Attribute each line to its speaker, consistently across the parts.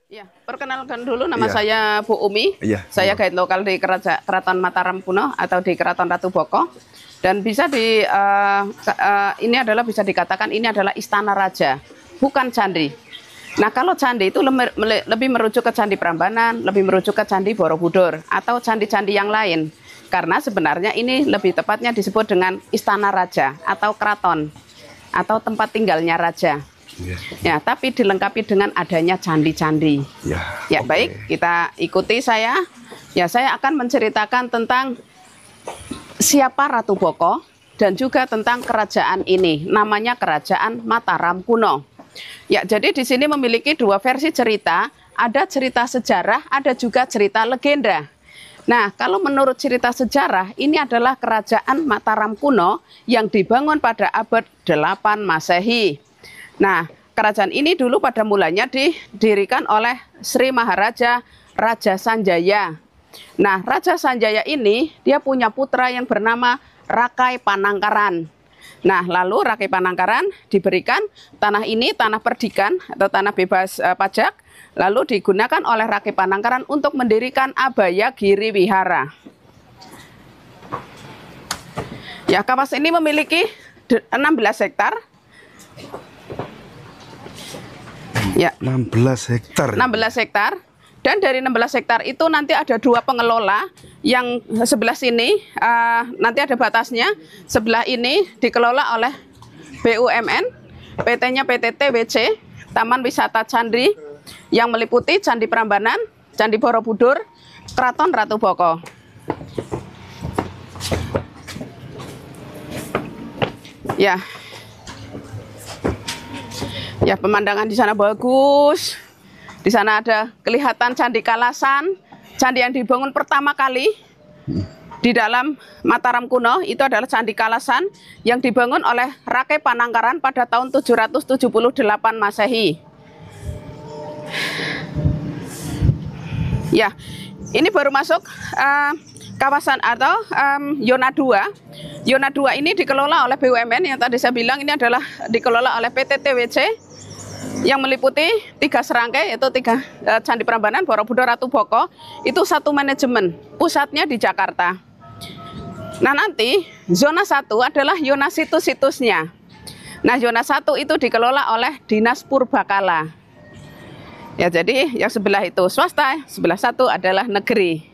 Speaker 1: Ya, perkenalkan dulu nama
Speaker 2: Iya.
Speaker 1: saya Bu Umi.
Speaker 2: Iya.
Speaker 1: Saya guide lokal di Keraton Mataram kuno atau di Keraton Ratu Boko. Dan bisa ini adalah bisa dikatakan ini adalah istana raja, bukan candi. Nah, kalau candi itu lebih merujuk ke Candi Prambanan, lebih merujuk ke Candi Borobudur atau candi-candi yang lain. Karena sebenarnya ini lebih tepatnya disebut dengan istana raja atau keraton atau tempat tinggalnya raja.
Speaker 2: Iya.
Speaker 1: Ya, tapi dilengkapi dengan adanya candi-candi.
Speaker 2: Ya,
Speaker 1: Ya,
Speaker 2: oke.
Speaker 1: baik, kita ikuti saya. Ya, saya akan menceritakan tentang siapa Ratu Boko dan juga tentang kerajaan ini. Namanya Kerajaan Mataram kuno. Ya, jadi di sini memiliki dua versi cerita. Ada cerita sejarah, ada juga cerita legenda. Nah, kalau menurut cerita sejarah, ini adalah Kerajaan Mataram kuno yang dibangun pada abad 8 Masehi. Nah, kerajaan ini dulu pada mulanya didirikan oleh Sri Maharaja Raja Sanjaya. Nah, Raja Sanjaya ini dia punya putra yang bernama Rakai Panangkaran. Nah, lalu Rakai Panangkaran diberikan tanah ini, tanah perdikan atau tanah bebas pajak, lalu digunakan oleh Rakai Panangkaran untuk mendirikan Abhaya Giri Wihara. Ya, kawasan ini memiliki 16 hektar. Ya,
Speaker 2: 16 hektar.
Speaker 1: 16 hektar. Dan dari 16 hektar itu nanti ada dua pengelola. Yang sebelah sini nanti ada batasnya. Sebelah ini dikelola oleh BUMN, PT-nya PT TWC, Taman Wisata Candi, yang meliputi Candi Prambanan, Candi Borobudur, Keraton Ratu Boko. Ya. Ya, pemandangan di sana bagus. Di sana ada kelihatan Candi Kalasan, candi yang dibangun pertama kali di dalam Mataram kuno. Itu adalah Candi Kalasan yang dibangun oleh Rakai Panangkaran pada tahun 778 Masehi. Ya, ini baru masuk kawasan atau Yona 2. Yona 2 ini dikelola oleh BUMN yang tadi saya bilang, ini adalah dikelola oleh PT TWC yang meliputi 3 serangkai, yaitu 3 Candi Prambanan, Borobudur, Ratu Boko. Itu satu manajemen, pusatnya di Jakarta. Nah, nanti zona 1 adalah zona situs-situsnya. Nah, zona 1 itu dikelola oleh Dinas Purbakala. Ya, jadi yang sebelah itu swasta, sebelah satu adalah negeri.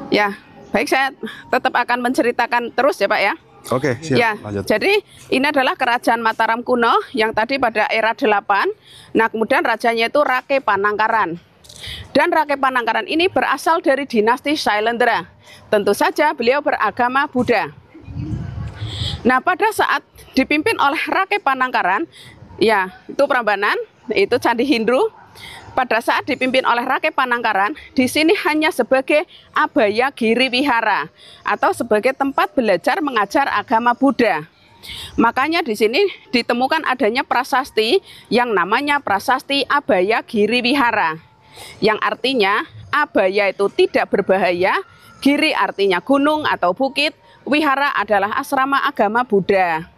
Speaker 1: Ya, baik, saya tetap akan menceritakan terus ya Pak ya.
Speaker 2: Oke, siap.
Speaker 1: Ya,
Speaker 2: Lanjut.
Speaker 1: jadi ini adalah Kerajaan Mataram kuno yang tadi pada era 8. Nah, kemudian rajanya itu Rakai Panangkaran. Dan Rakai Panangkaran ini berasal dari dinasti Sailendra. Tentu saja beliau beragama Buddha. Nah, pada saat dipimpin oleh Rakai Panangkaran, ya, itu Prambanan, itu Candi Hindu. Pada saat dipimpin oleh Rakai Panangkaran, di sini hanya sebagai Abhaya Giri Wihara atau sebagai tempat belajar mengajar agama Buddha. Makanya di sini ditemukan adanya prasasti yang namanya Prasasti Abhaya Giri Wihara. Yang artinya Abhaya itu tidak berbahaya, Giri artinya gunung atau bukit, Wihara adalah asrama agama Buddha.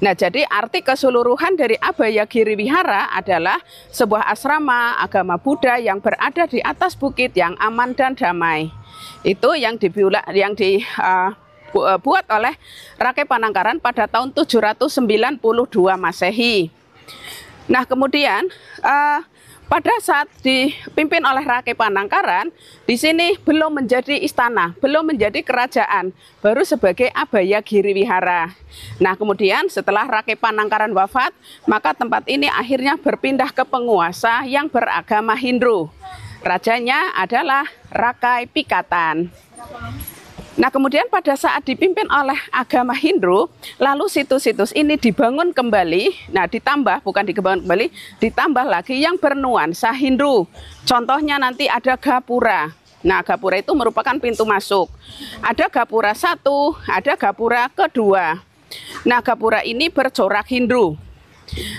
Speaker 1: Nah, jadi arti keseluruhan dari Abhaya Giri Wihara adalah sebuah asrama agama Buddha yang berada di atas bukit yang aman dan damai. Itu yang dibuat oleh Rakai Panangkaran pada tahun 792 Masehi. Nah, kemudian pada saat dipimpin oleh Rakai Panangkaran, di sini belum menjadi istana, belum menjadi kerajaan, baru sebagai Abhaya Giri Wihara. Nah, kemudian setelah Rakai Panangkaran wafat, maka tempat ini akhirnya berpindah ke penguasa yang beragama Hindu. Rajanya adalah Rakai Pikatan. Nah, kemudian pada saat dipimpin oleh agama Hindu, lalu situs-situs ini dibangun kembali. Nah, bukan dibangun kembali, ditambah lagi yang bernuansa Hindu. Contohnya nanti ada Gapura. Nah, Gapura itu merupakan pintu masuk. Ada Gapura 1, ada Gapura kedua. Nah, Gapura ini bercorak Hindu.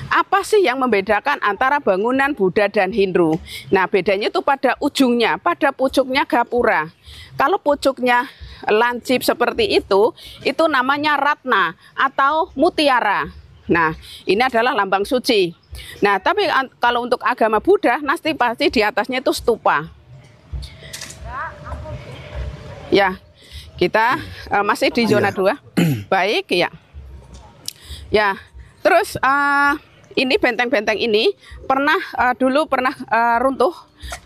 Speaker 1: Apa sih yang membedakan antara bangunan Buddha dan Hindu? Nah, bedanya itu pada ujungnya, pada pucuknya Gapura. Kalau pucuknya lancip seperti itu namanya ratna atau mutiara. Nah, ini adalah lambang suci. Nah, tapi kalau untuk agama Buddha, pasti di atasnya itu stupa. Ya, kita masih di zona 2. Baik, ya. Ya, terus ini benteng-benteng ini dulu pernah runtuh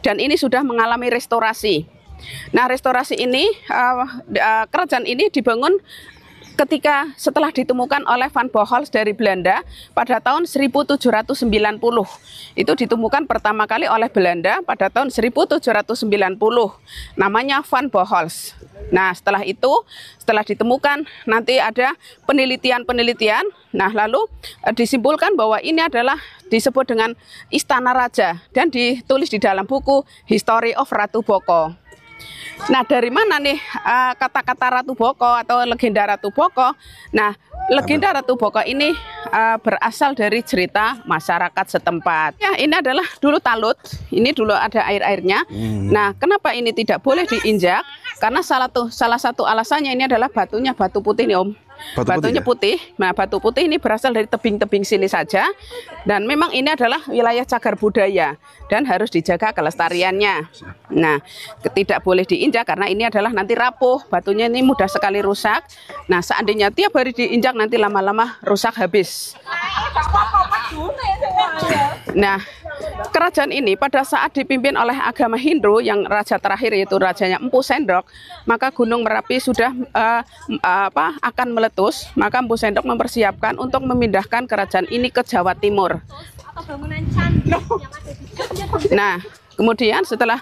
Speaker 1: dan ini sudah mengalami restorasi. Nah, restorasi ini kerajaan ini dibangun setelah ditemukan oleh Van Bohels dari Belanda pada tahun 1790. Itu ditemukan pertama kali oleh Belanda pada tahun 1790. Namanya Van Bohels. Nah, setelah ditemukan nanti ada penelitian. Nah, lalu disimpulkan bahwa ini adalah disebut dengan Istana Raja dan ditulis di dalam buku History of Ratu Boko. Nah, dari mana nih kata-kata Ratu Boko atau legenda Ratu Boko? Nah, legenda Ratu Boko ini berasal dari cerita masyarakat setempat. Ya, ini adalah dulu talut. Ini dulu ada air-airnya. Nah, kenapa ini tidak boleh diinjak? Karena salah satu alasannya ini adalah batunya batu putih nih, Om. Batunya putih. Nah, batu putih ini berasal dari tebing-tebing sini saja. Dan memang ini adalah wilayah cagar budaya dan harus dijaga kelestariannya. Nah, tidak boleh diinjak karena ini adalah nanti rapuh. Batunya ini mudah sekali rusak. Nah, seandainya tiap hari diinjak nanti lama-lama rusak habis. Nah, kerajaan ini pada saat dipimpin oleh agama Hindu yang raja terakhir yaitu rajanya Empu Sendok, maka Gunung Merapi sudah akan meletus, maka Empu Sendok mempersiapkan untuk memindahkan kerajaan ini ke Jawa Timur. Nah, kemudian setelah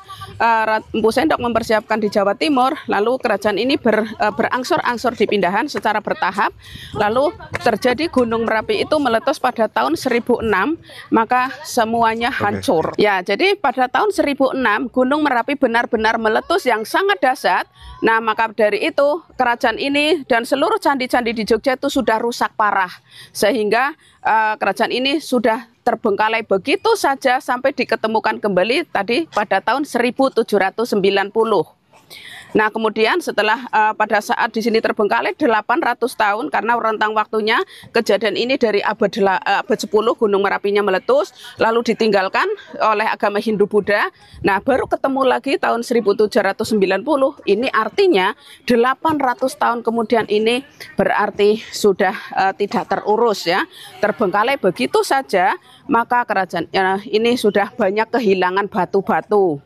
Speaker 1: Empu Sendok mempersiapkan di Jawa Timur, lalu kerajaan ini berangsur-angsur dipindahkan secara bertahap. Lalu terjadi Gunung Merapi itu meletus pada tahun 1006, maka semuanya hancur. Ya, jadi pada tahun 1006 Gunung Merapi benar-benar meletus yang sangat dahsyat. Nah, maka dari itu kerajaan ini dan seluruh candi-candi di Jogja itu sudah rusak parah, sehingga kerajaan ini sudah terbengkalai begitu saja sampai diketemukan kembali tadi pada tahun 1790. Nah, kemudian setelah pada saat di sini terbengkalai 800 tahun karena rentang waktunya kejadian ini dari abad 10 Gunung Merapinya meletus lalu ditinggalkan oleh agama Hindu Buddha. Nah, baru ketemu lagi tahun 1790. Ini artinya 800 tahun kemudian ini berarti sudah tidak terurus ya. Terbengkalai begitu saja, maka kerajaan ini sudah banyak kehilangan batu-batu.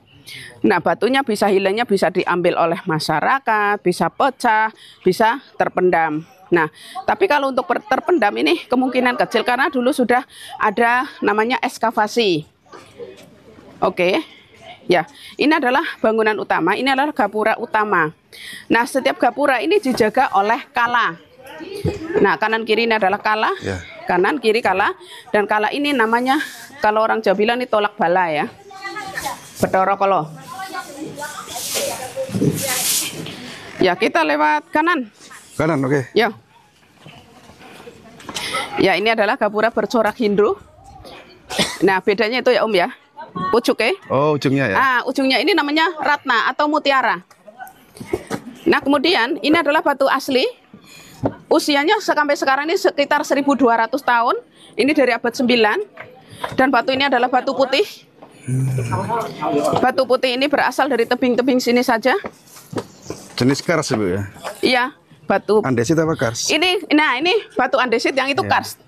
Speaker 1: Nah, batunya hilangnya bisa diambil oleh masyarakat, bisa pecah, bisa terpendam. Nah, tapi kalau untuk terpendam ini kemungkinan kecil karena dulu sudah ada namanya ekskavasi. Oke. Ya, ini adalah bangunan utama, ini adalah gapura utama. Nah, setiap gapura ini dijaga oleh kala. Nah, kanan kiri ini adalah kala, kanan kiri kala, dan kala ini namanya kalau orang Jawa bilang ini tolak bala ya. Bedoro kolo. Ya, kita lewat kanan.
Speaker 2: Kanan, oke.
Speaker 1: Ya. Ya, ini adalah gapura bercorak Hindu. Nah, bedanya itu ya Om ya. Pucuknya.
Speaker 2: Oh, ujungnya ya.
Speaker 1: Ujungnya ini namanya ratna atau mutiara. Nah, kemudian ini adalah batu asli. Usianya sampai sekarang ini sekitar 1200 tahun. Ini dari abad 9. Dan batu ini adalah batu putih. Batu putih ini berasal dari tebing-tebing sini saja.
Speaker 2: Jenis kars Bu ya?
Speaker 1: Iya, batu
Speaker 2: andesit apa kars?
Speaker 1: Ini batu andesit yang itu kars.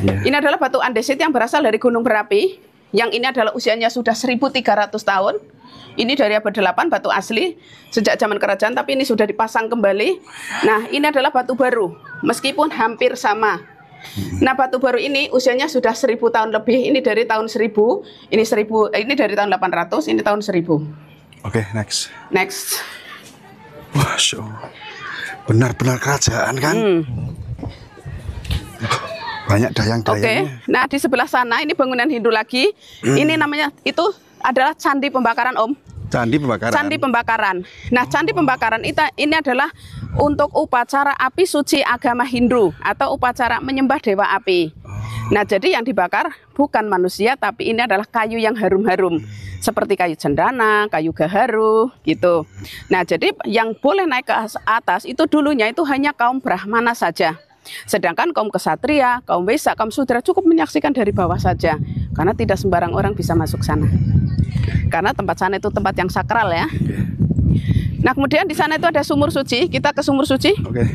Speaker 1: Ini adalah batu andesit yang berasal dari Gunung Merapi. Yang ini adalah usianya sudah 1300 tahun. Ini dari abad 8 batu asli sejak zaman kerajaan, tapi ini sudah dipasang kembali. Nah, ini adalah batu baru meskipun hampir sama. Nah, batu baru ini usianya sudah 1000 tahun lebih. Ini dari tahun 1000, ini dari tahun 800, ini tahun 1000.
Speaker 2: Oke, next.
Speaker 1: Next.
Speaker 2: Wah, benar-benar kerajaan kan? Banyak dayang-dayangnya.
Speaker 1: Oke. Nah, di sebelah sana ini bangunan Hindu lagi. Ini namanya itu adalah candi pembakaran, Om.
Speaker 2: Candi pembakaran.
Speaker 1: Candi pembakaran. Nah, candi pembakaran ini adalah untuk upacara api suci agama Hindu atau upacara menyembah dewa api. Nah, jadi yang dibakar bukan manusia, tapi ini adalah kayu yang harum-harum. Seperti kayu cendana, kayu gaharu, gitu. Nah, jadi yang boleh naik ke atas itu dulunya itu hanya kaum Brahmana saja. Sedangkan kaum kesatria, kaum wesa, kaum sudra cukup menyaksikan dari bawah saja, karena tidak sembarang orang bisa masuk sana. Karena tempat sana itu tempat yang sakral ya. Nah, kemudian di sana itu ada sumur suci. Kita ke sumur suci.
Speaker 2: Oke.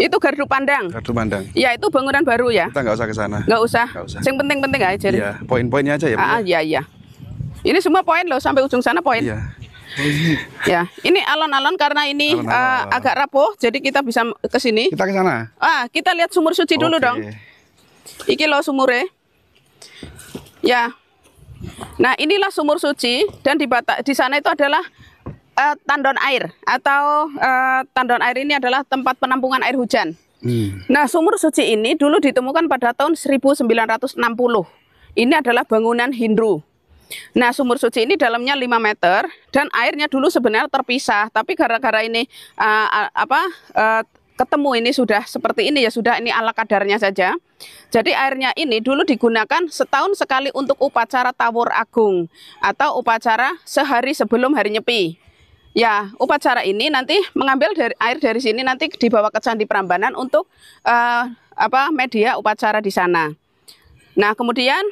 Speaker 1: Itu gardu pandang.
Speaker 2: Gardu pandang.
Speaker 1: Ya, itu bangunan baru ya.
Speaker 2: Kita nggak usah ke sana.
Speaker 1: Nggak usah.
Speaker 2: Nggak usah.
Speaker 1: Yang penting-penting aja.
Speaker 2: Iya, poin-poinnya aja ya, Bu.
Speaker 1: Iya. Ini semua poin loh, sampai ujung sana poin.
Speaker 2: Iya.
Speaker 1: Ya, ini alon-alon karena ini
Speaker 2: Alon-alon.
Speaker 1: agak rapuh, jadi kita bisa ke sini.
Speaker 2: Kita ke sana.
Speaker 1: Kita lihat sumur suci dulu
Speaker 2: Oke.
Speaker 1: dong. Iki loh sumure. Ya. Nah, inilah sumur suci dan di sana itu adalah tandon air atau tandon air ini adalah tempat penampungan air hujan. Nah, sumur suci ini dulu ditemukan pada tahun 1960. Ini adalah bangunan Hindu. Nah, sumur suci ini dalamnya 5 meter dan airnya dulu sebenarnya terpisah, tapi gara-gara ini ketemu ini sudah seperti ini ya, sudah ini ala kadarnya saja. Jadi airnya ini dulu digunakan setahun sekali untuk upacara Tawur Agung atau upacara sehari sebelum hari Nyepi. Ya, upacara ini nanti mengambil air dari sini nanti dibawa ke Candi Prambanan untuk media upacara di sana. Nah, kemudian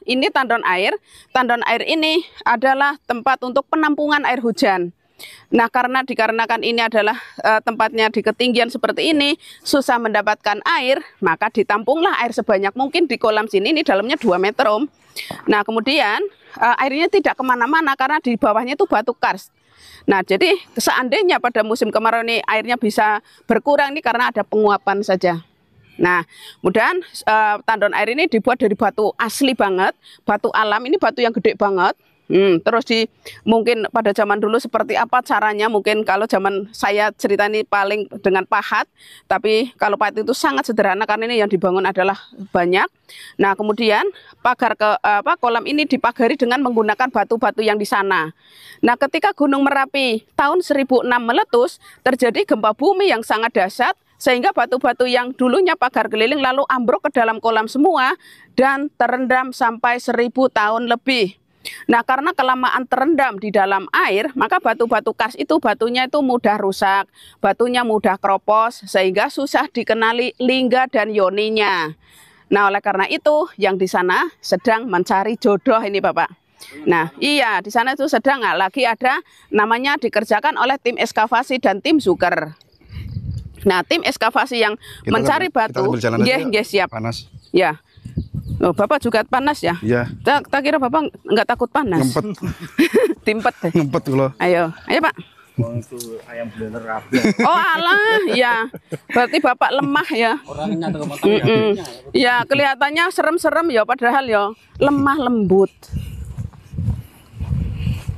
Speaker 1: ini tandon air. Tandon air ini adalah tempat untuk penampungan air hujan. Nah, dikarenakan ini adalah tempatnya di ketinggian seperti ini, susah mendapatkan air, maka ditampunglah air sebanyak mungkin di kolam sini. Ini dalamnya 2 meter, Om. Nah, kemudian airnya tidak kemana-mana karena di bawahnya itu batu karst. Nah, jadi seandainya pada musim kemarau ini airnya bisa berkurang ini karena ada penguapan saja. Nah, kemudian tandon air ini dibuat dari batu asli banget, batu alam, ini batu yang gede banget. Terus mungkin pada zaman dulu seperti apa caranya, mungkin kalau zaman saya cerita ini paling dengan pahat, tapi kalau pahat itu sangat sederhana karena ini yang dibangun adalah banyak. Nah, kemudian pagar kolam ini dipagari dengan menggunakan batu-batu yang di sana. Nah, ketika Gunung Merapi tahun 1006 meletus, terjadi gempa bumi yang sangat dahsyat, sehingga batu-batu yang dulunya pagar keliling lalu ambruk ke dalam kolam semua dan terendam sampai 1000 tahun lebih. Nah, karena kelamaan terendam di dalam air, maka batu-batu karst itu batunya itu mudah rusak, batunya mudah kropos, sehingga susah dikenali lingga dan yoninya. Nah, oleh karena itu yang di sana sedang mencari jodoh ini, Bapak. Nah, iya, di sana itu sedang lagi ada namanya dikerjakan oleh tim ekskavasi dan tim zuker. Nah, tim ekskavasi yang mencari batu, siap.
Speaker 2: Panas.
Speaker 1: Ya. Oh, Bapak juga panas ya?
Speaker 2: Iya.
Speaker 1: Tak kira Bapak nggak takut panas.
Speaker 2: Ngempet.
Speaker 1: Timpet deh.
Speaker 2: Ngempet loh.
Speaker 1: Ayo, Pak.
Speaker 3: Itu ayam bener rapi.
Speaker 1: Oh, alah, ya. Berarti Bapak lemah ya?
Speaker 3: Orangnya tuh kemotong.
Speaker 1: Ya, kelihatannya serem-serem ya, padahal ya lemah lembut.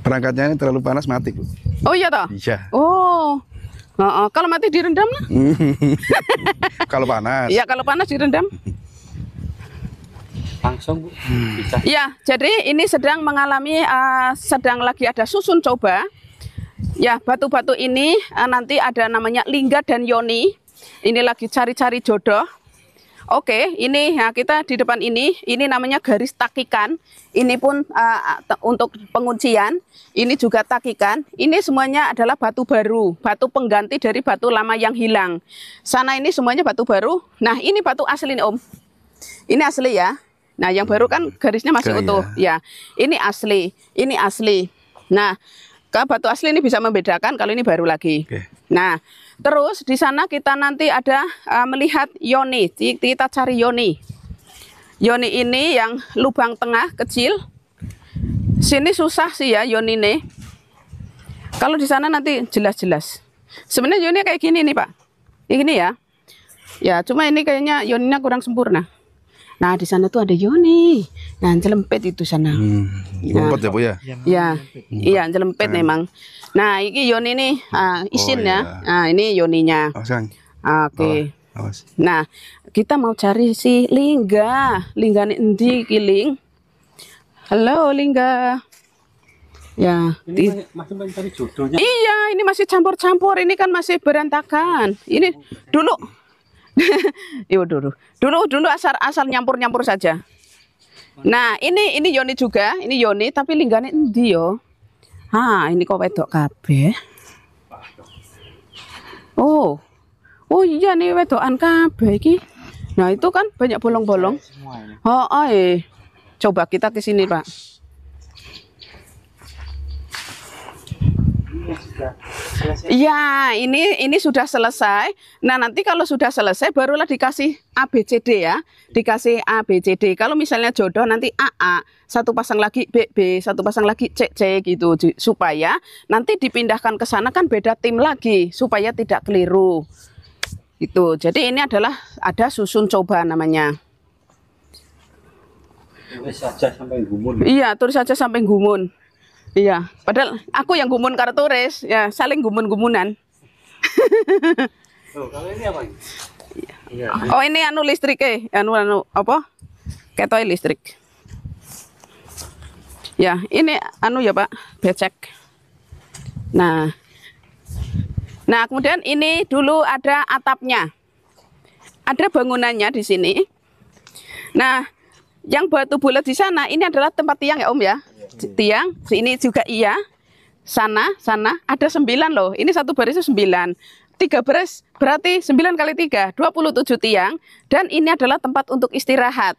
Speaker 2: Perangkatnya ini terlalu panas mati, Bu.
Speaker 1: Oh iya toh?
Speaker 2: Iya.
Speaker 1: Oh. Kalau mati direndam lah.
Speaker 2: Kalau panas.
Speaker 1: Iya, kalau panas direndam.
Speaker 3: Langsung, Bu. Bisa.
Speaker 1: Ya, jadi ini sedang mengalami sedang lagi ada susun coba. Ya, batu-batu ini nanti ada namanya lingga dan yoni. Ini lagi cari-cari jodoh. Oke, ini ya, kita di depan ini namanya garis takikan. Ini pun untuk penguncian. Ini juga takikan. Ini semuanya adalah batu baru, batu pengganti dari batu lama yang hilang. Sana ini semuanya batu baru. Nah, ini batu asli nih, Om. Ini asli ya. Nah, yang baru kan garisnya masih utuh. Ya, ini asli. Ini asli. Nah, kalau batu asli ini bisa membedakan kalau ini baru lagi. Nah, terus di sana kita nanti ada melihat yoni. Kita cari yoni. Yoni ini yang lubang tengah kecil. Sini susah sih ya yoni ini. Kalau di sana nanti jelas-jelas. Sebenarnya yoni kayak gini nih, Pak. Ini ya. Ya, cuma ini kayaknya yoninya kurang sempurna. Nah, di sana tuh ada yoni. Nah, jelempet itu sana.
Speaker 2: Ngumpet ya, Bu ya?
Speaker 1: Iya, jelempet memang. Nah, ini yoni nih, isin ya.
Speaker 2: Iya.
Speaker 1: Nah, ini yoninya. Oke. Nah, kita mau cari si lingga. Lingga nih endi kiling. Halo, lingga. Ya,
Speaker 3: Ini masih mencari jodohnya.
Speaker 1: iya, ini masih campur-campur. Ini kan masih berantakan. Ini dulu. dulu asal nyampur-nyampur saja. Nah, ini yoni juga, ini yoni tapi linggane endi yo? Ini kok wedok kabeh. Oh. Oh iya nih wedokan kabeh iki. Nah, itu kan banyak bolong-bolong.
Speaker 3: Semua ini.
Speaker 1: Oh, coba kita ke sini, Pak.
Speaker 3: Ini sudah selesai.
Speaker 1: Iya, ini sudah selesai. Nah, nanti kalau sudah selesai barulah dikasih ABCD ya. Dikasih ABCD. Kalau misalnya jodoh nanti AA, satu pasang lagi BB, satu pasang lagi CC gitu supaya nanti dipindahkan ke sana kan beda tim lagi supaya tidak keliru. Itu. Jadi ini adalah ada susun coba namanya.
Speaker 3: Tulis saja sampai gumun.
Speaker 1: Iya, tulis saja sampai gumun. Iya, padahal aku yang gumun karena tulis, ya saling gumun-gumunan.
Speaker 3: Oh, kalau ini apa? Iya.
Speaker 1: Oh, ini anu listrik anu apa? Ketoi listrik. Ya, ini anu ya, Pak, becek. Nah, kemudian ini dulu ada atapnya. Ada bangunannya di sini. Nah, yang batu bulat di sana ini adalah tempat tiang ya, Om ya. Tiang, sini juga iya. Sana ada 9 loh. Ini satu barisnya 9. 3 baris berarti 9 kali 3, 27 tiang. Dan ini adalah tempat untuk istirahat.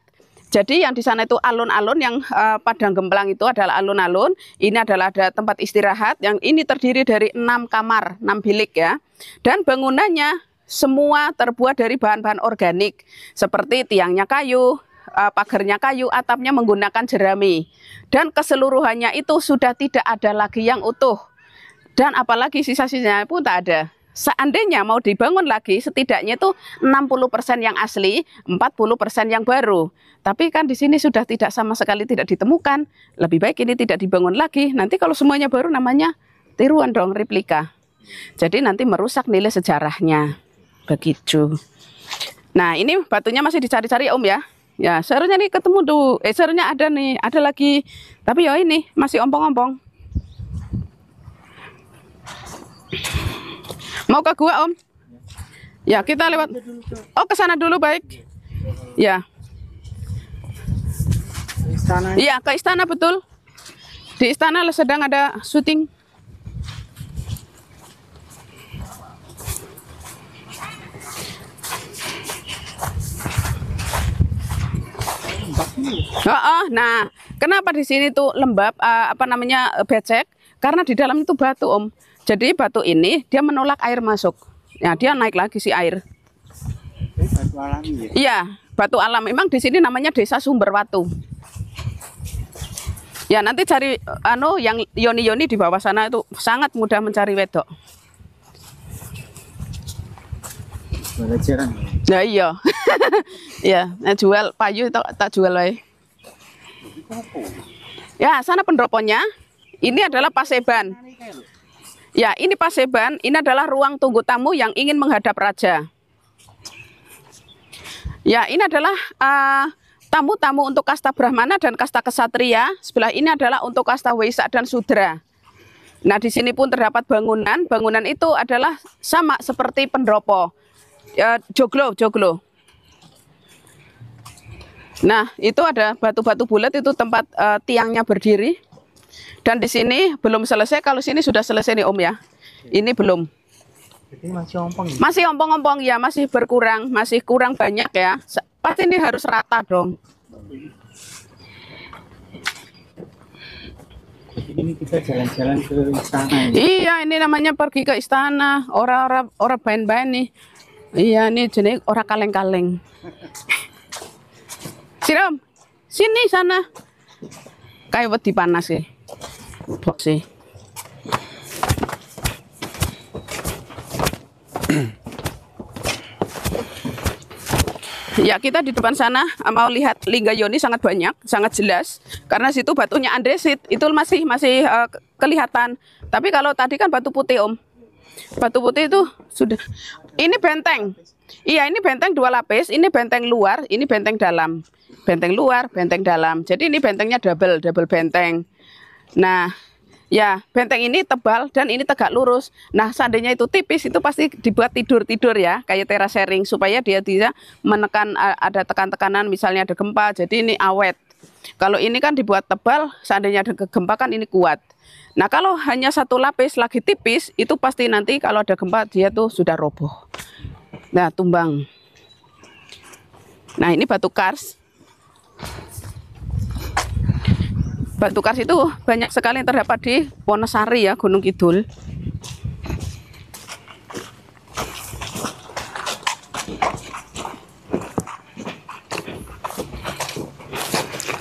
Speaker 1: Jadi yang di sana itu alun-alun, yang Padang Gemplang itu adalah alun-alun. Ini adalah ada tempat istirahat. Yang ini terdiri dari 6 kamar, 6 bilik ya. Dan bangunannya semua terbuat dari bahan-bahan organik. Seperti tiangnya kayu, pagarnya kayu, atapnya menggunakan jerami. Dan keseluruhannya itu sudah tidak ada lagi yang utuh. Dan apalagi sisa-sisanya pun tak ada. Seandainya mau dibangun lagi, setidaknya itu 60% yang asli, 40% yang baru. Tapi kan di sini sudah tidak sama sekali tidak ditemukan. Lebih baik ini tidak dibangun lagi. Nanti kalau semuanya baru namanya tiruan dong, replika. Jadi nanti merusak nilai sejarahnya. Begitu. Nah, ini batunya masih dicari-cari Om ya. Ya, seharusnya nih ketemu tuh. Seharusnya ada nih, ada lagi. Tapi ya ini masih ompong-ompong. Mau ke gua Om? Ya, kita lewat. Oh, ke sana dulu baik. Ya.
Speaker 3: Istana.
Speaker 1: Iya, ke istana betul. Di istana sedang ada syuting. Nah, kenapa di sini tuh lembab, becek? Karena di dalam itu batu Om. Jadi batu ini dia menolak air masuk. Ya, dia naik lagi si air.
Speaker 3: Batu alami ya?
Speaker 1: Iya, batu alam. Memang di sini namanya Desa Sumberwatu. Ya, nanti cari yang Yoni-Yoni di bawah sana itu sangat mudah mencari wedok.
Speaker 3: Belajaran.
Speaker 1: Ya iya. Ya, jual payu tak jual wae. Ya, sana pendoponya. Ini adalah paseban. Ya, ini paseban, ini adalah ruang tunggu tamu yang ingin menghadap raja. Ya, ini adalah tamu-tamu untuk kasta Brahmana dan kasta Kesatria. Sebelah ini adalah untuk kasta Waisya dan Sudra. Nah, di sini pun terdapat bangunan. Bangunan itu adalah sama seperti pendopo. Joglo. Nah, itu ada batu-batu bulat, itu tempat tiangnya berdiri. Dan di sini belum selesai. Kalau sini sudah selesai nih Om ya. Ini belum.
Speaker 3: Jadi masih ompong ya?
Speaker 1: Masih ompong-ompong ya, masih berkurang, masih kurang banyak ya. Pasti ini harus rata dong.
Speaker 3: Jadi ini kita jalan-jalan ke istana ya?
Speaker 1: Iya, ini namanya pergi ke istana. Orang bain-bain nih. Iya, ini jenis orang kaleng-kaleng. Siram, sini sana. Kayak wedi panas ya. Boksi. Ya, kita di depan sana mau lihat lingga Yoni sangat banyak, sangat jelas. Karena situ batunya andesit, itu masih kelihatan. Tapi kalau tadi kan batu putih Om. Batu putih itu sudah. Ini benteng. Iya, ini benteng 2 lapis. Ini benteng luar, ini benteng dalam. Benteng luar, benteng dalam. Jadi ini bentengnya double benteng. Nah, ya benteng ini tebal dan ini tegak lurus. Nah, seandainya itu tipis, itu pasti dibuat tidur ya, kayak terasering supaya dia bisa menekan, ada tekan-tekanan, misalnya ada gempa. Jadi ini awet. Kalau ini kan dibuat tebal, seandainya ada gempa kan ini kuat. Nah, kalau hanya 1 lapis lagi tipis, itu pasti nanti kalau ada gempa dia tuh sudah roboh. Nah, tumbang. Nah, ini batu kars. Batu kars itu banyak sekali yang terdapat di Wonosari ya, Gunung Kidul.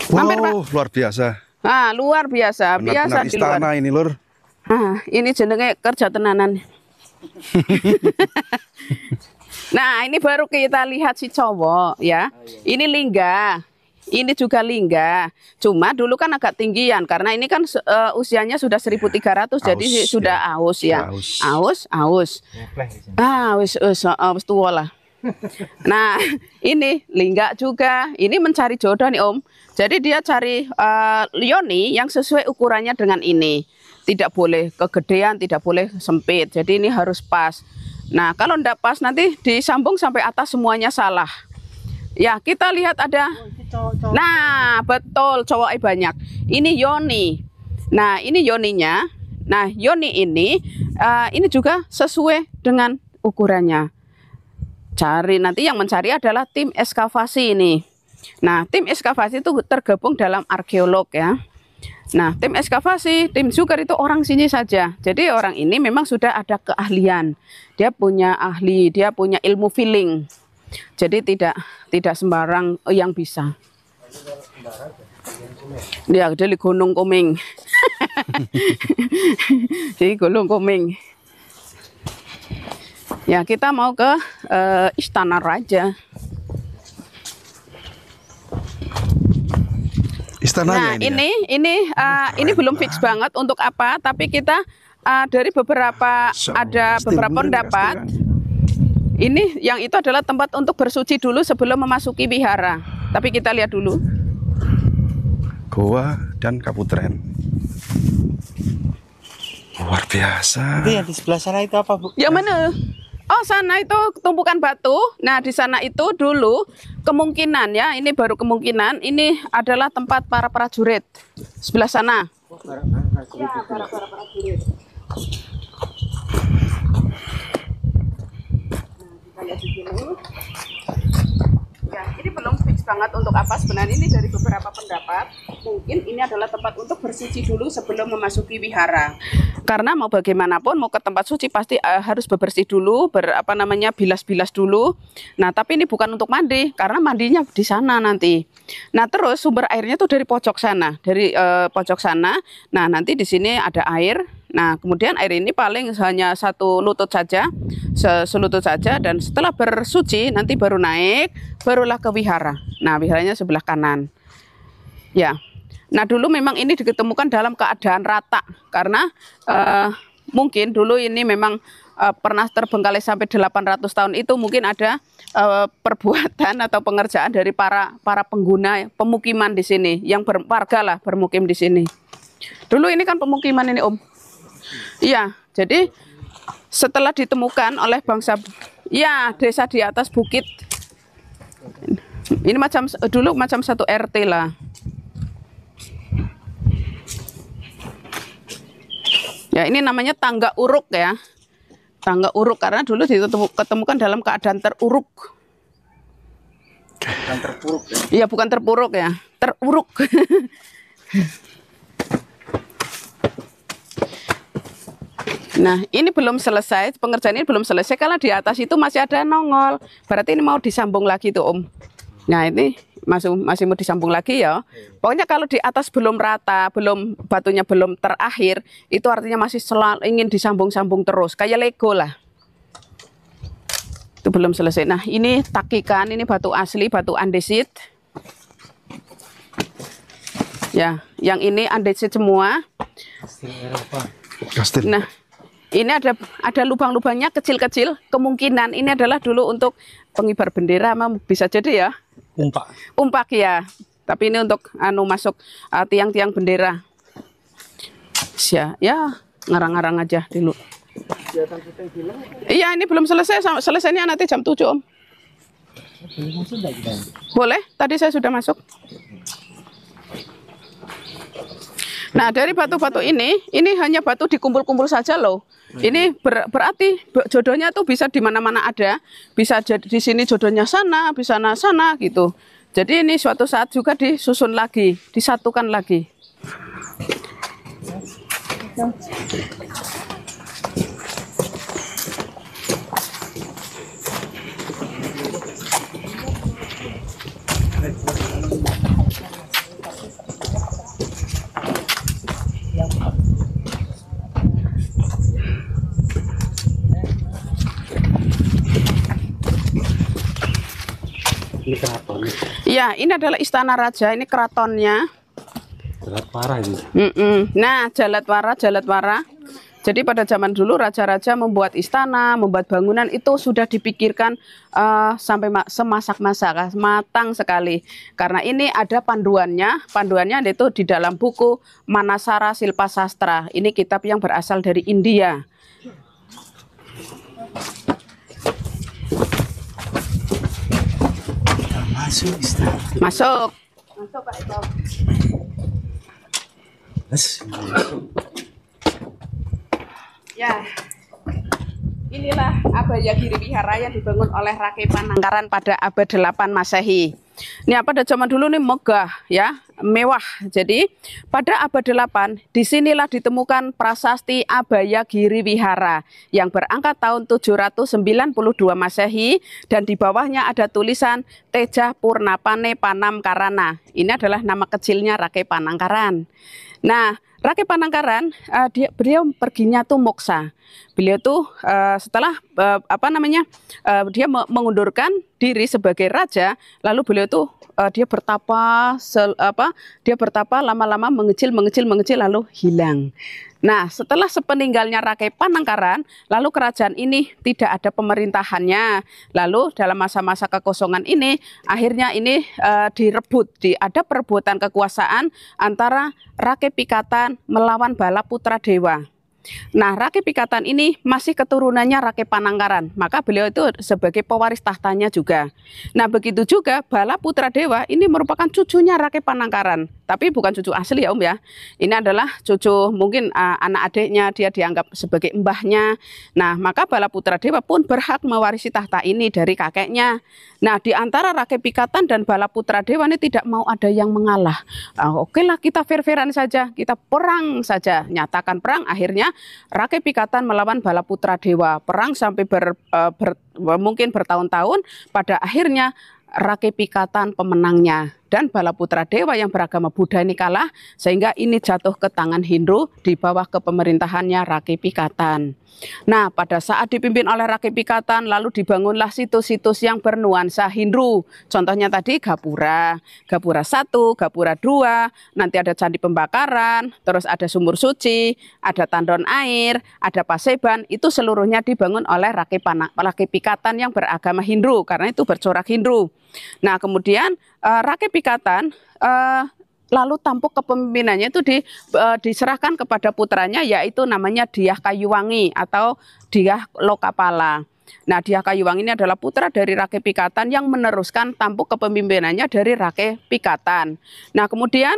Speaker 1: Mampir, Pak.
Speaker 2: Wow, luar biasa.
Speaker 1: Nah, luar biasa, biasa
Speaker 2: Benar-benar
Speaker 1: di luar.
Speaker 2: istana ini, Lur.
Speaker 1: Nah, ini jenenge kerja tenanan. Nah, ini baru kita lihat si cowok ya. Ini lingga. Ini juga lingga. Cuma dulu kan agak tinggian karena ini kan usianya sudah 1300 jadi sudah
Speaker 2: ya.
Speaker 1: aus ya. Aus. Ah, wis tua lah. Nah, ini lingga juga. Ini mencari jodoh nih Om. Jadi dia cari yoni yang sesuai ukurannya dengan ini. Tidak boleh kegedean, tidak boleh sempit. Jadi ini harus pas. Nah, kalau tidak pas nanti disambung sampai atas semuanya salah. Ya, kita lihat ada. Nah, betul, cowoknya banyak. Ini yoni. Nah, ini yoninya. Nah, yoni ini juga sesuai dengan ukurannya. Cari nanti yang mencari adalah tim ekskavasi ini. Nah, tim ekskavasi itu tergabung dalam arkeolog ya. Nah, tim ekskavasi, tim Zuker itu orang sini saja. Jadi orang ini memang sudah ada keahlian. Dia punya ahli, dia punya ilmu feeling. Jadi tidak sembarang yang bisa. Dia dari Gunung Komeng. Di Gunung Komeng. Ya, kita mau ke Istana Raja.
Speaker 2: Istananya
Speaker 1: Nah,
Speaker 2: ini
Speaker 1: ini belum fix banget untuk apa, tapi kita dari beberapa beberapa pendapat. Ini yang itu adalah tempat untuk bersuci dulu sebelum memasuki wihara. Tapi kita lihat dulu.
Speaker 2: Goa dan Kaputren. Luar biasa.
Speaker 3: Itu yang di sebelah sana itu apa, Bu?
Speaker 1: Yang mana? Oh, sana itu tumpukan batu. Nah, di sana itu dulu kemungkinan ya, ini baru kemungkinan, ini adalah tempat para prajurit. Sebelah sana. Ya, para prajurit. Nah, kita lihat di sini. Ya, ini belum fix banget untuk apa sebenarnya, ini dari beberapa pendapat. Mungkin ini adalah tempat untuk bersuci dulu sebelum memasuki wihara. Karena mau bagaimanapun mau ke tempat suci pasti harus bebersih dulu, bilas-bilas dulu. Nah, tapi ini bukan untuk mandi karena mandinya di sana nanti. Nah, terus sumber airnya tuh dari pojok sana, pojok sana. Nah, nanti di sini ada air. Nah, kemudian air ini paling hanya satu lutut saja, selutut saja, dan setelah bersuci nanti baru naik, barulah ke wihara. Nah, wiharanya sebelah kanan. Ya. Nah, dulu memang ini ditemukan dalam keadaan rata karena mungkin dulu ini memang pernah terbengkalai sampai 800 tahun itu mungkin ada perbuatan atau pengerjaan dari para pengguna pemukiman di sini yang warga lah bermukim di sini. Dulu ini kan pemukiman ini Om. Iya, jadi setelah ditemukan oleh bangsa ya desa di atas bukit. Ini dulu macam satu RT lah. Ya, ini namanya tangga uruk ya. Tangga uruk karena dulu ditemukan dalam keadaan teruruk.
Speaker 3: Bukan terpuruk ya?
Speaker 1: Iya, bukan terpuruk ya, teruruk. Nah, ini belum selesai, pengerjaan ini belum selesai. Kalau di atas itu masih ada nongol, berarti ini mau disambung lagi tuh Om. Nah, ini masih mau disambung lagi ya. Pokoknya kalau di atas belum rata, batunya belum terakhir, itu artinya masih ingin disambung-sambung terus, kayak Lego lah. Itu belum selesai. Nah, ini takikan, ini batu asli, batu andesit. Ya, yang ini andesit semua.
Speaker 2: Kastil.
Speaker 1: Nah, ini ada lubang-lubangnya kecil-kecil. Kemungkinan ini adalah dulu untuk pengibar bendera, bisa jadi ya. Umpak ya. Tapi ini untuk masuk tiang-tiang bendera. Ya, ngarang-ngarang aja dulu. Iya, ini belum selesai. Selesainya nanti jam 7 Om. Boleh? Tadi saya sudah masuk. Nah, dari batu-batu ini hanya batu dikumpul-kumpul saja loh. Ini berarti jodohnya tuh bisa di mana-mana ada, bisa jadi di sini jodohnya sana, bisa sana gitu. Jadi ini suatu saat juga disusun lagi, disatukan lagi.
Speaker 3: Ini keraton.
Speaker 1: Iya, ini adalah istana raja, ini keratonnya.
Speaker 3: Jalatwara ini.
Speaker 1: Nah, Jalatwara. Jadi pada zaman dulu raja-raja membuat istana, membuat bangunan itu sudah dipikirkan sampai semasak-masak, matang sekali. Karena ini ada panduannya itu di dalam buku Manasara Silpa Sastra. Ini kitab yang berasal dari India. Masuk. Masuk Pak Eko. Ya, inilah Abayagiri Wihara yang dibangun oleh Rake Panangkaran pada abad 8 Masehi. Ini pada zaman dulu nih megah ya, mewah. Jadi pada abad 8 disinilah ditemukan prasasti Abayagiri Wihara yang berangkat tahun 792 Masehi dan di bawahnya ada tulisan Teja Purnapane Panamkarana. Ini adalah nama kecilnya Rake Panangkaran. Nah, Rake Panangkaran beliau perginya tuh moksa. Beliau tuh setelah dia mengundurkan diri sebagai raja, lalu beliau tuh dia bertapa lama-lama mengecil lalu hilang. Nah, setelah sepeninggalnya Rake Panangkaran, lalu kerajaan ini tidak ada pemerintahannya. Lalu dalam masa-masa kekosongan ini, akhirnya ini ada perebutan kekuasaan antara Rake Pikatan melawan Bala Putra Dewa. Nah, Rake Pikatan ini masih keturunannya Rake Panangkaran, maka beliau itu sebagai pewaris tahtanya juga. Nah, begitu juga Bala Putra Dewa ini merupakan cucunya Rake Panangkaran, tapi bukan cucu asli ya Om ya. Ini adalah cucu mungkin anak adiknya, dia dianggap sebagai mbahnya. Nah, maka Bala Putra Dewa pun berhak mewarisi tahta ini dari kakeknya. Nah, di antara Rake Pikatan dan Bala Putra Dewa ini tidak mau ada yang mengalah. Oke lah, kita fair-fairan saja, kita perang saja, nyatakan perang. Akhirnya Rake Pikatan melawan Bala Putra Dewa, perang sampai mungkin bertahun-tahun. Pada akhirnya Rake Pikatan pemenangnya dan Bala Putra Dewa yang beragama Buddha ini kalah, sehingga ini jatuh ke tangan Hindu di bawah kepemerintahannya Rake Pikatan. Nah, pada saat dipimpin oleh Rake Pikatan, lalu dibangunlah situs-situs yang bernuansa Hindu. Contohnya tadi Gapura 1, Gapura 2, nanti ada Candi Pembakaran, terus ada Sumur Suci, ada Tandon Air, ada Paseban. Itu seluruhnya dibangun oleh Rake Pikatan yang beragama Hindu, karena itu bercorak Hindu. Nah, kemudian Rake Pikatan lalu tampuk kepemimpinannya itu diserahkan kepada putranya, yaitu namanya Dyah Kayuwangi atau Dyah Lokapala. Nah, Dyah Kayuwangi ini adalah putra dari Rake Pikatan yang meneruskan tampuk kepemimpinannya dari Rake Pikatan. Nah, kemudian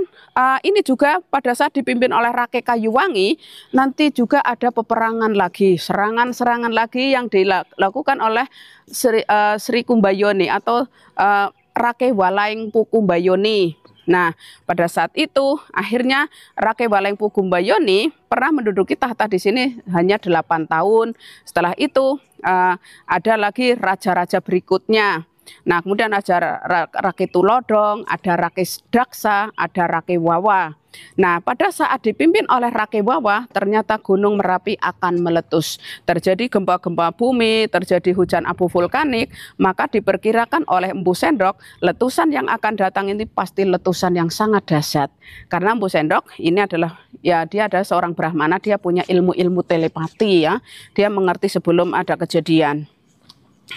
Speaker 1: ini juga pada saat dipimpin oleh Rake Kayuwangi, nanti juga ada peperangan lagi, serangan-serangan lagi yang dilakukan oleh Sri Kumbayoni atau Rake Walaing Pukumbayoni. Nah, pada saat itu akhirnya Rake Walaing Pukumbayoni pernah menduduki tahta di sini hanya 8 tahun. Setelah itu ada lagi raja-raja berikutnya. Nah, kemudian ada Rake Tulodong, ada Rake Daksa, ada Rake Wawa. Nah, pada saat dipimpin oleh Rake Wawa, ternyata Gunung Merapi akan meletus. Terjadi gempa-gempa bumi, terjadi hujan abu vulkanik, maka diperkirakan oleh Empu Sendok, letusan yang akan datang ini pasti letusan yang sangat dahsyat. Karena Empu Sendok ini adalah, ya dia adalah seorang Brahmana, dia punya ilmu-ilmu telepati ya. Dia mengerti sebelum ada kejadian.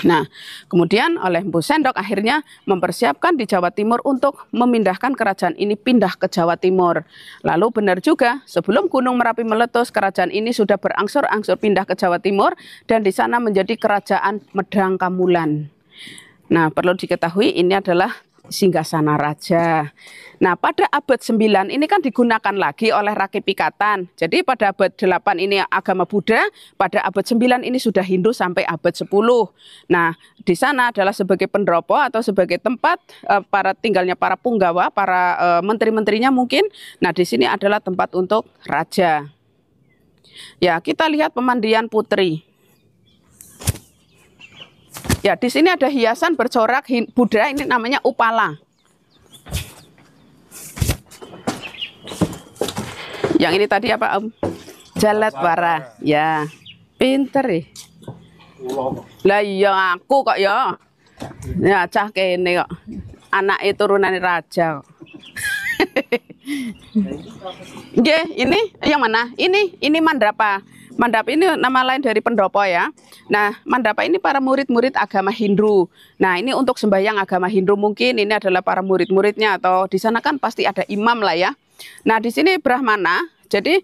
Speaker 1: Nah, kemudian oleh Empu Sendok akhirnya mempersiapkan di Jawa Timur untuk memindahkan kerajaan ini pindah ke Jawa Timur. Lalu benar juga, sebelum Gunung Merapi meletus, kerajaan ini sudah berangsur-angsur pindah ke Jawa Timur dan di sana menjadi kerajaan Medang Kamulan. Nah, perlu diketahui ini adalah singgasana raja. Nah, pada abad 9 ini kan digunakan lagi oleh Rakeh Pikatan. Jadi pada abad 8 ini agama Buddha, pada abad 9 ini sudah Hindu sampai abad 10. Nah, di sana adalah sebagai pendopo atau sebagai tempat para tinggalnya para punggawa, para menteri-menterinya mungkin. Nah, di sini adalah tempat untuk raja. Ya, kita lihat pemandian putri. Ya, di sini ada hiasan bercorak Buddha, ini namanya upala. Yang ini tadi apa, Om? Jalatwara. Ya, pinter ya. Lah iya aku kok ya. Ya cah kene kok. Anake turunane raja kok. Nggih, ini yang mana? Ini Mandapa. Mandapa ini nama lain dari pendopo ya. Nah, Mandapa ini para murid-murid agama Hindu. Nah, ini untuk sembahyang agama Hindu mungkin ini adalah para murid-muridnya atau di sana kan pasti ada imam lah ya. Nah, di sini Brahmana. Jadi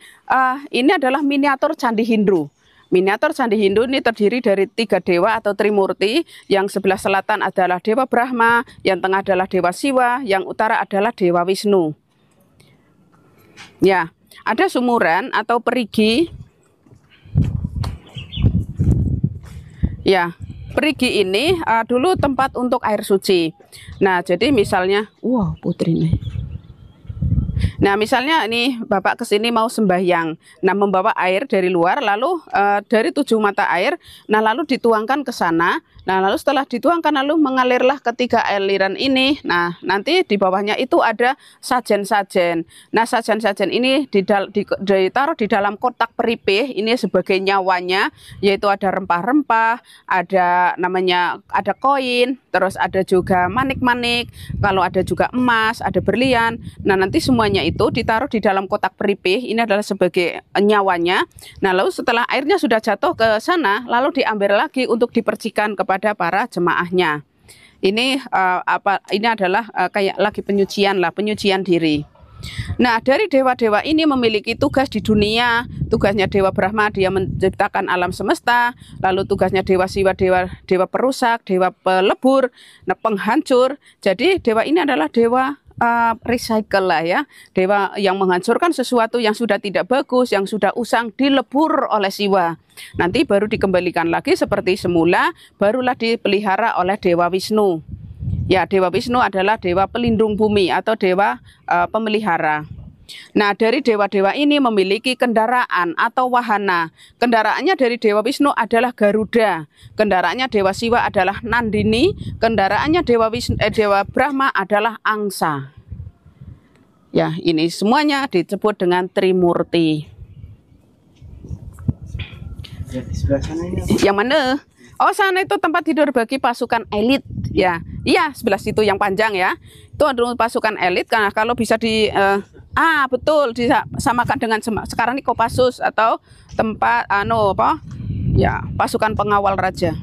Speaker 1: ini adalah miniatur candi Hindu. Miniatur candi Hindu ini terdiri dari 3 dewa atau Trimurti. Yang sebelah selatan adalah Dewa Brahma, yang tengah adalah Dewa Siwa, yang utara adalah Dewa Wisnu. Ya, ada sumuran atau perigi. Ya, perigi ini dulu tempat untuk air suci. Nah, jadi misalnya, wow, putri nih. Nah, misalnya ini Bapak kesini mau sembahyang, nah membawa air dari luar, lalu dari 7 mata air, nah lalu dituangkan ke sana. Nah, lalu setelah dituangkan, lalu mengalirlah ketiga aliran ini. Nah, nanti di bawahnya itu ada sajen-sajen. Nah, sajen-sajen ini ditaruh di dalam kotak peripih, ini sebagai nyawanya, yaitu ada rempah-rempah, ada namanya, ada koin, terus ada juga manik-manik, kalau ada juga emas, ada berlian. Nah, nanti semuanya itu ditaruh di dalam kotak peripih, ini adalah sebagai nyawanya. Nah, lalu setelah airnya sudah jatuh ke sana, lalu diambil lagi untuk dipercikan kepada para jemaahnya. Ini ini adalah kayak lagi penyucian lah, penyucian diri. Nah, dari dewa-dewa ini memiliki tugas di dunia. Tugasnya Dewa Brahma, dia menciptakan alam semesta. Lalu tugasnya Dewa Siwa, dewa perusak, dewa pelebur, nah, penghancur. Jadi dewa ini adalah dewa recycle lah ya, dewa yang menghancurkan sesuatu yang sudah tidak bagus, yang sudah usang, dilebur oleh Siwa. Nanti baru dikembalikan lagi seperti semula, barulah dipelihara oleh Dewa Wisnu. Ya, Dewa Wisnu adalah dewa pelindung bumi atau dewa pemelihara. Nah, dari dewa-dewa ini memiliki kendaraan atau wahana. Kendaraannya dari Dewa Wisnu adalah Garuda. Kendaraannya Dewa Siwa adalah Nandini. Kendaraannya Dewa Brahma adalah Angsa. Ya, ini semuanya disebut dengan Trimurti.
Speaker 3: Ya, di sebelah sana ini.
Speaker 1: Yang mana? Oh, sana itu tempat tidur bagi pasukan elit. Ya, iya, sebelah situ yang panjang ya. Itu adalah pasukan elit. Karena kalau bisa betul disamakan dengan sekarang ini Kopassus atau tempat ya, pasukan pengawal raja.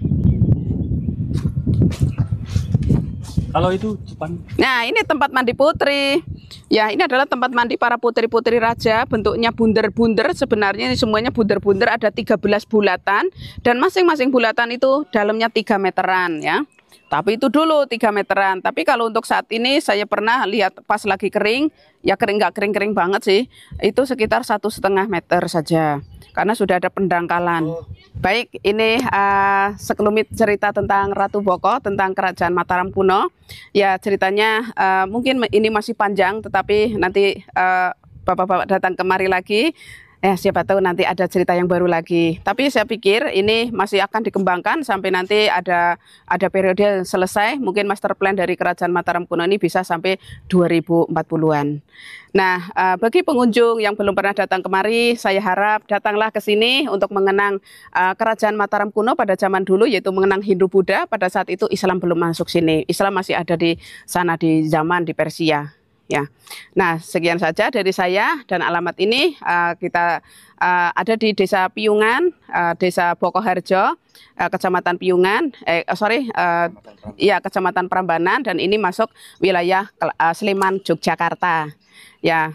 Speaker 3: Kalau itu depan.
Speaker 1: Nah, ini tempat mandi putri. Ya, ini adalah tempat mandi para putri-putri raja. Bentuknya bunder-bunder. Sebenarnya ini semuanya bunder-bunder. Ada 13 bulatan. Dan masing-masing bulatan itu dalamnya 3 meteran ya. Tapi itu dulu 3 meteran. Tapi kalau untuk saat ini saya pernah lihat pas lagi kering. Ya kering, nggak kering-kering banget sih. Itu sekitar 1,5 meter saja. Karena sudah ada pendangkalan. Baik, ini sekelumit cerita tentang Ratu Boko, tentang Kerajaan Mataram kuno. Ya, ceritanya mungkin ini masih panjang, tetapi nanti Bapak-bapak datang kemari lagi. Siapa tahu nanti ada cerita yang baru lagi. Tapi saya pikir ini masih akan dikembangkan sampai nanti ada periode selesai. Mungkin master plan dari Kerajaan Mataram kuno ini bisa sampai 2040-an. Nah, bagi pengunjung yang belum pernah datang kemari, saya harap datanglah ke sini untuk mengenang Kerajaan Mataram kuno pada zaman dulu, yaitu mengenang Hindu-Buddha. Pada saat itu Islam belum masuk sini. Islam masih ada di sana di zaman di Persia. Ya, nah sekian saja dari saya dan alamat ini kita ada di Desa Piungan, Desa Bokoharjo, Kecamatan Piungan, Kecamatan Prambanan, dan ini masuk wilayah Sleman, Yogyakarta. Ya,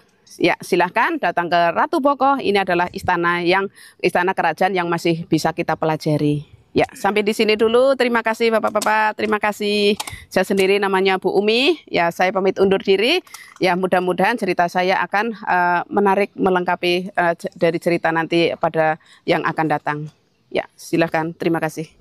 Speaker 1: silahkan datang ke Ratu Boko. Ini adalah istana kerajaan yang masih bisa kita pelajari. Ya, sampai di sini dulu. Terima kasih Bapak-bapak, terima kasih. Saya sendiri namanya Bu Umi. Ya, saya pamit undur diri. Ya, mudah-mudahan cerita saya akan menarik, melengkapi dari cerita nanti pada yang akan datang. Ya, silakan. Terima kasih.